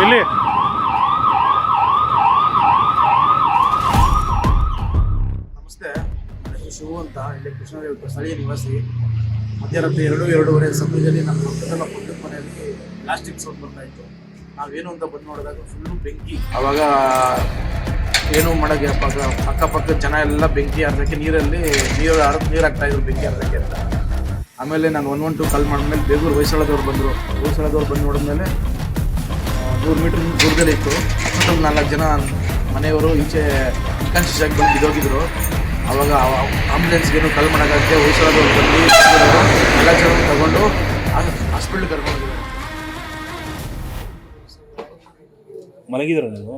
ಎಲ್ಲಿ ನಮಸ್ತೆ, ನನ್ನ ಹೆಸರು ಶಿವು ಅಂತ. ಇಲ್ಲಿ ಕೃಷ್ಣದೇವ ಸ್ಥಳೀಯ ನಿವಾಸಿ. ಮಧ್ಯರಾತ್ರಿ 2-2:30 ಸಮಯದಲ್ಲಿ ನಮ್ಮ ಪಕ್ಕದ ಮನೆಯಲ್ಲಿ ಪ್ಲಾಸ್ಟಿಕ್ ಸೌಂಡ್ ಬರ್ತಾಯಿತ್ತು. ನಾವೇನು ಅಂತ ಬಂದು ನೋಡಿದಾಗ ಫುಲ್ಲು ಬೆಂಕಿ. ಆವಾಗ ಏನು ಮಾಡೋಕ್ಕೆ ಅಕ್ಕಪಕ್ಕದ ಜನ ಎಲ್ಲ ಬೆಂಕಿ ಆರ್ಸೋಕ್ಕೆ ನೀರು ಹಾಕ್ತಾಯಿದ್ರು ಬೆಂಕಿ ಆರ್ಸೋಕ್ಕೆ ಅಂತ. ಆಮೇಲೆ ನಾನು 112 ಕಾಲ್ ಮಾಡಿದ್ಮೇಲೆ ಬೇಗೂರು ಹೊಯ್ಸಳದವ್ರು ಬಂದು ನೋಡಿದ್ಮೇಲೆ 100 ಮೀಟ್ರ್ ದೂರದಲ್ಲಿತ್ತು. ಮತ್ತು 4 ಜನ ಮನೆಯವರು ಈಚೆ ಅನ್ಕಾನ್ಶಿಯಸ್ ಆಗಿ ಬಂದು ಬಿದ್ದೋಗಿದ್ರು. ಆವಾಗ ಆಂಬುಲೆನ್ಸ್ಗೇನು ಕಾಲ್ ಮಾಡೋಕ್ಕೆ ಹೊಯ್ಸಳದವ್ರು ಬಂದು ಎಲ್ಲ ಜನ ತಗೊಂಡು ಹಾಸ್ಪಿಟ್ಲಿಗೆ ಕರ್ಕೊಂಡಿದ್ದಾರೆ. ಮಲಗಿದ್ರು ನೀವು?